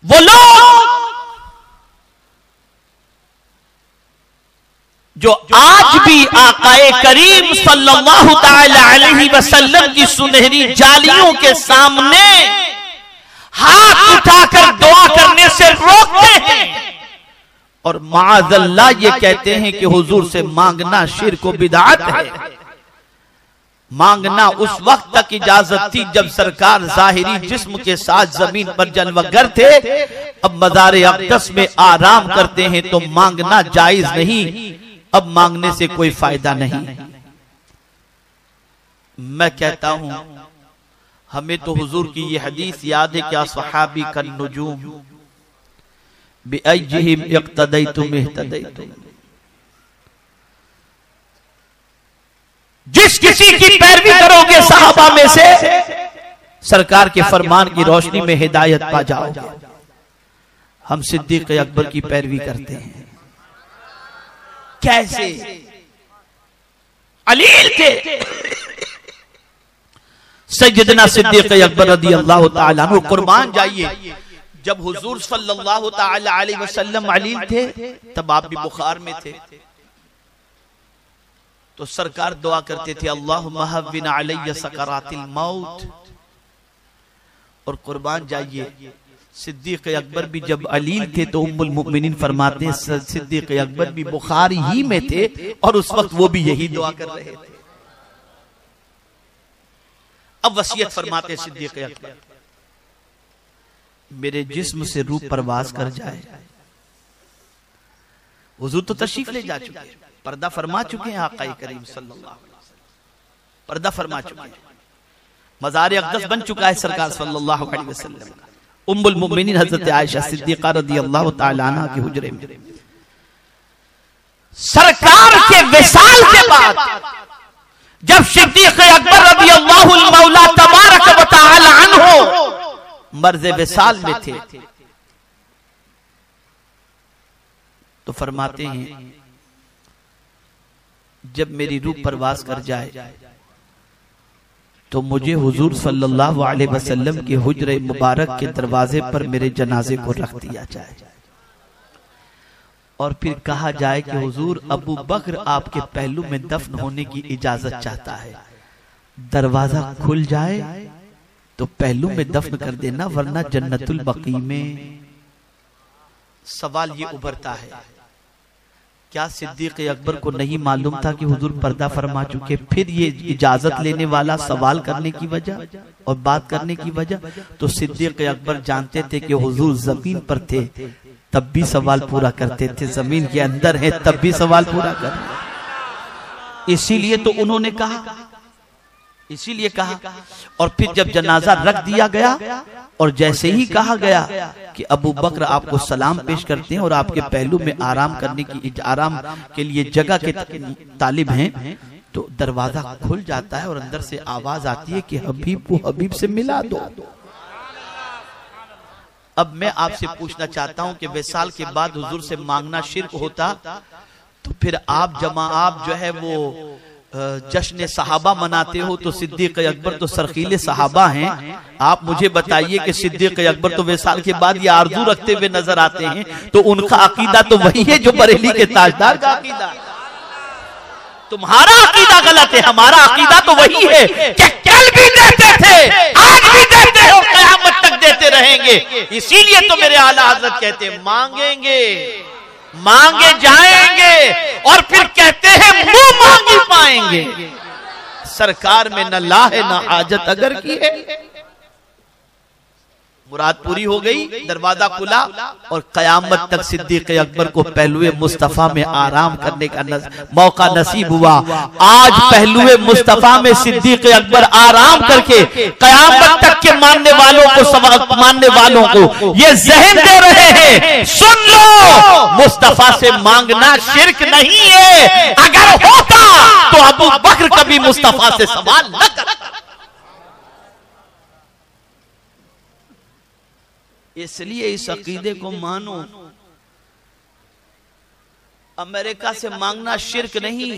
वो लोग जो आज भी आकाए करीम सल्लल्लाहु ताला अलैहि वसल्लम की सुनहरी जालियों के सामने हाथ उठाकर दुआ करने से रोकते हैं और माअज़ल्लाह ये कहते हैं कि हुजूर से मांगना शिर्क व बिदअत है। मांगना उस वक्त तक इजाजत थी जब सरकार जाहिरी जिस्म के साथ जमीन पर जलवागर थे, अब मज़ार अक़दस में आराम करते हैं तो मांगना जायज नहीं, अब मांगने से कोई फायदा नहीं। मैं कहता हूं हमें तो हुजूर की ये हदीस याद है, क्या सहाबी कन नुजूम बिअय्यिहिम इक़्तदैतुम इह्तदैतुम। जिस किसी की पैरवी करोगे सहाबा में से सरकार के फरमान की रोशनी में हिदायत पा जाओगे। हम सिद्दीक़ अकबर की पैरवी करते हैं। कैसे? अलील थे सैयदना सिद्दीक़ अकबर रज़ी अल्लाह ताला अन्हु। कुर्बान जाइए, जब हुजूर सल्लल्लाहु ताला अलैहि वसल्लम अलील थे तब आप भी बुखार में थे, तो सरकार दुआ करते थे अल्लाहुम्मा हव्विन अलैया सकरातिल मौत। और कुर्बान जाइए, सिद्दीक़ अकबर भी जब अलील थे तो उम्मुल मुमिनीन फरमाते हैं सिद्दीक़ अकबर भी बुखार ही में थे और उस वक्त वो भी यही दुआ कर रहे थे। अब वसीयत फरमाते सिद्दीक़ अकबर, मेरे जिस्म से रूह परवाज कर जाए। हुजूर तो तशरीफ ले जा चुके हैं, पर्दा फरमा चुके हैं, आक़ाए करीम सल्लल्लाहु अलैहि वसल्लम पर्दा फरमा चुके हैं, मज़ार अक़दस बन चुका है सरकार सल्लल्लाहु अलैहि वसल्लम। उम्मुल मुमिनीन हज़रत आयशा सिद्दीक़ा रज़ियल्लाहु ताला अन्हा के हुजरे में सरकार के विसाल के बाद जब सिद्दीक़ अकबर रज़ियल्लाहु मौला तबारक व तआला अन्हु मर्ज़े विसाल में थे तो फरमाते हैं जब मेरी रूह परवाज कर जाए तो मुझे हुजूर सल्लल्लाहु अलैहि वसल्लम के हुजरे मुबारक के दरवाजे पर मेरे जनाजे को रख दिया जाए और फिर कहा जाए कि हुजूर अबू बकर आपके पहलू में दफन होने की इजाजत चाहता है। दरवाजा खुल जाए तो पहलू में दफन कर देना, वरना जन्नतुल बकी में। सवाल ये उभरता है, क्या सिद्दीक़ अकबर को नहीं मालूम था कि हुजूर पर्दा फरमा चुके? फिर ये इजाजत लेने वाला सवाल करने की वजह और बात करने की वजह, तो सिद्दीक़ अकबर जानते थे कि हुजूर जमीन पर थे तब भी सवाल पूरा करते थे, जमीन के अंदर है तब भी सवाल पूरा कर। इसीलिए तो उन्होंने कहा, इसीलिए कहा। और फिर जब जनाजा रख दिया गया और जैसे ही कहा गया कि अबू बकर आपको सलाम पेश करते हैं और आपके पहलू में आराम करने की आराम के लिए जगह के तालिब हैं, तो दरवाजा खुल जाता है और अंदर से आवाज आती है कि हबीब को हबीब से मिला दो। अब मैं आपसे पूछना चाहता हूं कि विसाल के बाद हुजूर से मांगना शिर्क होता तो फिर आप जो है वो जश्न सहाबा मनाते हो, तो सिद्दीक़ अकबर तो सरखीले सहाबा हैं। आप मुझे बताइए कि सिद्दीक़ अकबर तो विसाल के बाद ये आरज़ू रखते हुए नजर आते हैं, तो उनका अकीदा तो वही है जो बरेली के ताजदार का अकीदा। तुम्हारा अकीदा गलत है, हमारा अकीदा तो वही है कि कल भी देते थे, आज भी देते हो, क़यामत तक देते रहेंगे। इसीलिए तो मेरे आला हज़रत कहते हैं मांगेंगे, मांगे जाएंगे और फिर कहते हैं मुंह मांगी पाएंगे। सरकार में न ला है न हाजत अगर की है। मुराद पूरी हो गई, दरवाजा खुला और कयामत तक सिद्दीक़ अकबर को पहलुए मुस्तफा में आराम करने का मौका नसीब हुआ। आज पहलुए मुस्तफा में सिद्दीक़ अकबर आराम करके कयामत तक के मानने वालों को ये ज़हन दे रहे हैं, सुन लो मुस्तफा से मांगना शिर्क नहीं है। अगर होता तो अबू बकर कभी मुस्तफा से सवाल न करता। इसलिए इस अकीदे को मानो। अमेरिका से मांगना शिर्क नहीं,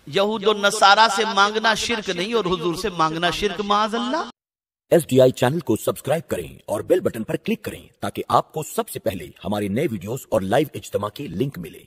यहूद और नसारा से मांगना शिर्क नहीं, और हुजूर से मांगना शिर्क माअज़ल्लाह। SDI चैनल को सब्सक्राइब करें और बेल बटन पर क्लिक करें ताकि आपको सबसे पहले हमारे नए वीडियोस और लाइव इज्तिमा के लिंक मिले।